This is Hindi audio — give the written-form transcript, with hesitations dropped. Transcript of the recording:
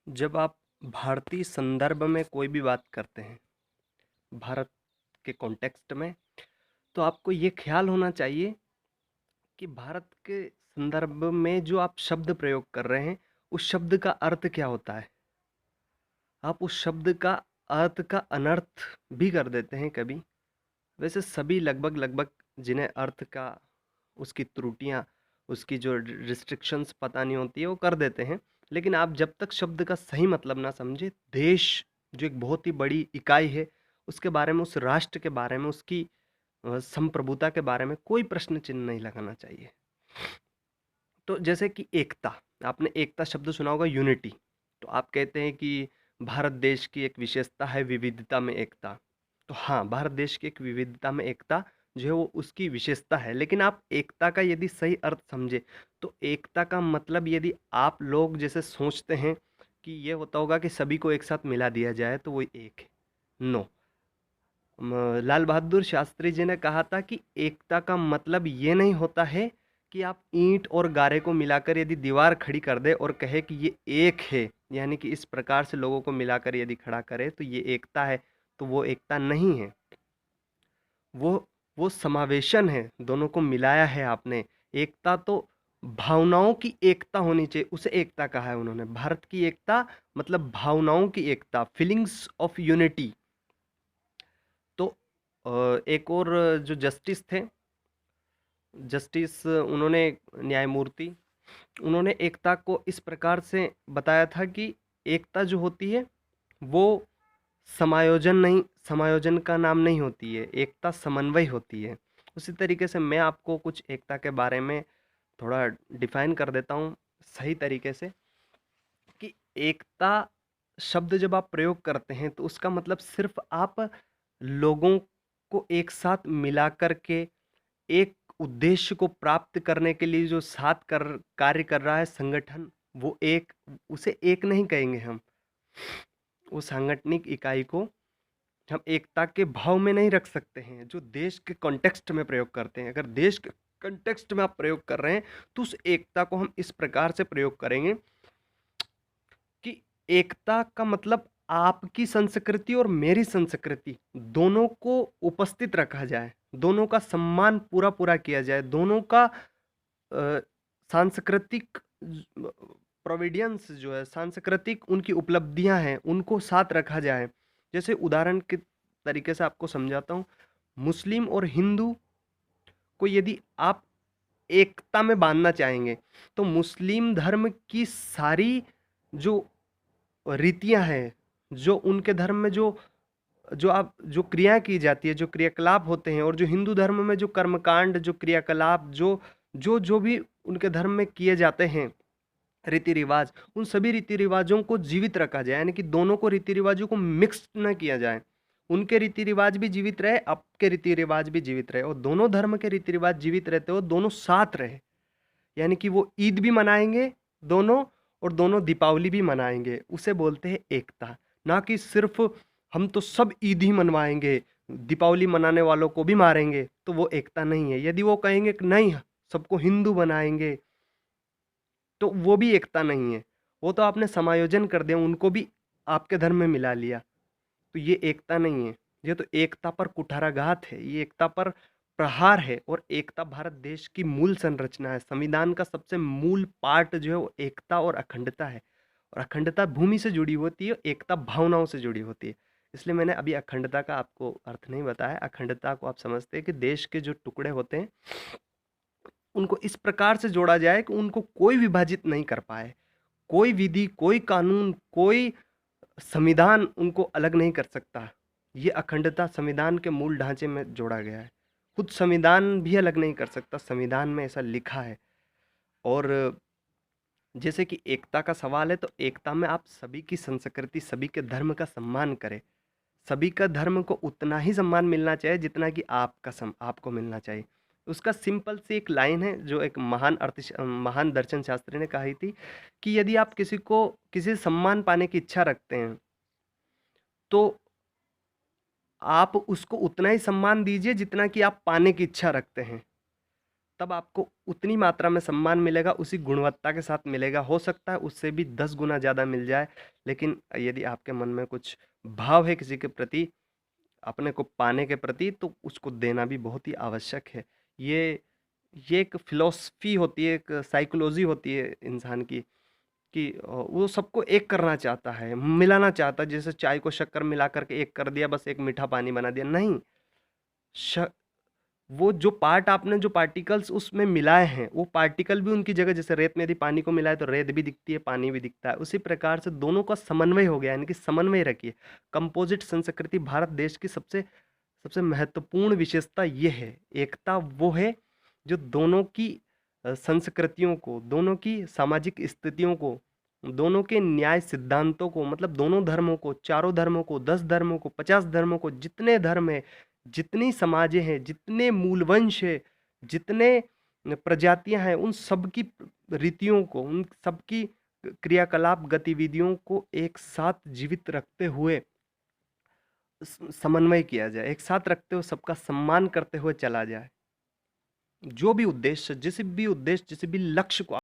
जब आप भारतीय संदर्भ में कोई भी बात करते हैं, भारत के कॉन्टेक्स्ट में, तो आपको ये ख़्याल होना चाहिए कि भारत के संदर्भ में जो आप शब्द प्रयोग कर रहे हैं, उस शब्द का अर्थ क्या होता है? आप उस शब्द का अर्थ का अनर्थ भी कर देते हैं कभी। वैसे सभी लगभग जिन्हें अर्थ का उसकी त्रुटियाँ, उसकी जो रिस्ट्रिक्शंस पता नहीं होती है, वो कर देते हैं। लेकिन आप जब तक शब्द का सही मतलब ना समझे, देश जो एक बहुत ही बड़ी इकाई है, उसके बारे में, उस राष्ट्र के बारे में, उसकी संप्रभुता के बारे में कोई प्रश्न चिन्ह नहीं लगाना चाहिए। तो जैसे कि एकता, आपने एकता शब्द सुना होगा, यूनिटी। तो आप कहते हैं कि भारत देश की एक विशेषता है विविधता में एकता। तो हाँ, भारत देश की एक विविधता में एकता जो है वो उसकी विशेषता है। लेकिन आप एकता का यदि सही अर्थ समझे, तो एकता का मतलब यदि आप लोग जैसे सोचते हैं कि ये होता होगा कि सभी को एक साथ मिला दिया जाए तो वो एक है। नो, लाल बहादुर शास्त्री जी ने कहा था कि एकता का मतलब ये नहीं होता है कि आप ईंट और गारे को मिलाकर यदि दीवार खड़ी कर दे और कहे कि ये एक है, यानी कि इस प्रकार से लोगों को मिलाकर यदि खड़ा करे तो ये एकता है। तो वो एकता नहीं है, वो वो समावेशन है, दोनों को मिलाया है आपने। एकता तो भावनाओं की एकता होनी चाहिए, उसे एकता कहा है उन्होंने। भारत की एकता मतलब भावनाओं की एकता, फीलिंग्स ऑफ यूनिटी। तो एक और जो जस्टिस थे, जस्टिस उन्होंने, न्यायमूर्ति, उन्होंने एकता को इस प्रकार से बताया था कि एकता जो होती है वो समायोजन नहीं, समायोजन का नाम नहीं होती है, एकता समन्वय होती है। उसी तरीके से मैं आपको कुछ एकता के बारे में थोड़ा डिफाइन कर देता हूँ सही तरीके से कि एकता शब्द जब आप प्रयोग करते हैं तो उसका मतलब सिर्फ आप लोगों को एक साथ मिला कर के एक उद्देश्य को प्राप्त करने के लिए जो साथ कर कार्य कर रहा है संगठन, वो एक, उसे एक नहीं कहेंगे हम। वो सांगठनिक इकाई को हम एकता के भाव में नहीं रख सकते हैं, जो देश के कॉन्टेक्स्ट में प्रयोग करते हैं। अगर देश के कॉन्टेक्स्ट में आप प्रयोग कर रहे हैं तो उस एकता को हम इस प्रकार से प्रयोग करेंगे कि एकता का मतलब आपकी संस्कृति और मेरी संस्कृति दोनों को उपस्थित रखा जाए, दोनों का सम्मान पूरा पूरा किया जाए, दोनों का सांस्कृतिक प्रोविडेंस जो है, सांस्कृतिक उनकी उपलब्धियां हैं, उनको साथ रखा जाए। जैसे उदाहरण के तरीके से आपको समझाता हूँ, मुस्लिम और हिंदू को यदि आप एकता में बांधना चाहेंगे तो मुस्लिम धर्म की सारी जो रीतियां हैं, जो उनके धर्म में जो जो आप जो क्रिया की जाती है, जो क्रियाकलाप होते हैं, और जो हिंदू धर्म में जो कर्मकांड, जो क्रियाकलाप, जो जो जो भी उनके धर्म में किए जाते हैं, रीति रिवाज, उन सभी रीति रिवाजों को जीवित रखा जाए, यानी कि दोनों को रीति रिवाजों को मिक्स न किया जाए। उनके रीति रिवाज भी जीवित रहे, आपके रीति रिवाज भी जीवित रहे, और दोनों धर्म के रीति रिवाज जीवित रहते हो, दोनों साथ रहे। यानी कि वो ईद भी मनाएंगे दोनों, और दोनों दीपावली भी मनाएंगे, उसे बोलते हैं एकता। ना कि सिर्फ हम तो सब ईद ही मनवाएंगे, दीपावली मनाने वालों को भी मारेंगे, तो वो एकता नहीं है। यदि वो कहेंगे कि नहीं, सबको हिंदू बनाएंगे, तो वो भी एकता नहीं है। वो तो आपने समायोजन कर दिया, उनको भी आपके धर्म में मिला लिया, तो ये एकता नहीं है। ये तो एकता पर कुठाराघात है, ये एकता पर प्रहार है। और एकता भारत देश की मूल संरचना है। संविधान का सबसे मूल पार्ट जो है वो एकता और अखंडता है। और अखंडता भूमि से जुड़ी होती है, एकता भावनाओं से जुड़ी होती है। इसलिए मैंने अभी अखंडता का आपको अर्थ नहीं बताया। अखंडता को आप समझते हैं कि देश के जो टुकड़े होते हैं उनको इस प्रकार से जोड़ा जाए कि उनको कोई विभाजित नहीं कर पाए, कोई विधि, कोई कानून, कोई संविधान उनको अलग नहीं कर सकता। ये अखंडता संविधान के मूल ढांचे में जोड़ा गया है। खुद संविधान भी अलग नहीं कर सकता, संविधान में ऐसा लिखा है। और जैसे कि एकता का सवाल है, तो एकता में आप सभी की संस्कृति, सभी के धर्म का सम्मान करें। सभी का धर्म को उतना ही सम्मान मिलना चाहिए जितना कि आपको मिलना चाहिए। उसका सिंपल सी एक लाइन है जो एक महान दर्शन शास्त्री ने कही थी कि यदि आप किसी को किसी से सम्मान पाने की इच्छा रखते हैं, तो आप उसको उतना ही सम्मान दीजिए जितना कि आप पाने की इच्छा रखते हैं। तब आपको उतनी मात्रा में सम्मान मिलेगा, उसी गुणवत्ता के साथ मिलेगा। हो सकता है उससे भी 10 गुना ज़्यादा मिल जाए, लेकिन यदि आपके मन में कुछ भाव है किसी के प्रति, अपने को पाने के प्रति, तो उसको देना भी बहुत ही आवश्यक है। ये ये एक फ़िलॉसफ़ी होती है, एक साइकोलॉजी होती है इंसान की, कि वो सबको एक करना चाहता है, मिलाना चाहता है। जैसे चाय को शक्कर मिला करके एक कर दिया, बस एक मीठा पानी बना दिया, नहीं। श वो जो पार्ट आपने जो पार्टिकल्स उसमें मिलाए हैं, वो पार्टिकल भी उनकी जगह, जैसे रेत में यदि पानी को मिलाए तो रेत भी दिखती है, पानी भी दिखता है। उसी प्रकार से दोनों का समन्वय हो गया, यानी कि समन्वय रखिए। कंपोजिट संस्कृति भारत देश की सबसे सबसे महत्वपूर्ण विशेषता ये है। एकता वो है जो दोनों की संस्कृतियों को, दोनों की सामाजिक स्थितियों को, दोनों के न्याय सिद्धांतों को, मतलब दोनों धर्मों को, चारों धर्मों को, 10 धर्मों को, 50 धर्मों को, जितने धर्म है, जितनी समाजें हैं, जितने मूलवंश है, जितने प्रजातियां हैं, उन सब की रीतियों को, उन सब की क्रियाकलाप गतिविधियों को एक साथ जीवित रखते हुए समन्वय किया जाए, एक साथ रखते हुए सबका सम्मान करते हुए चला जाए। जो भी उद्देश्य, जिस भी उद्देश्य, जिस भी लक्ष्य को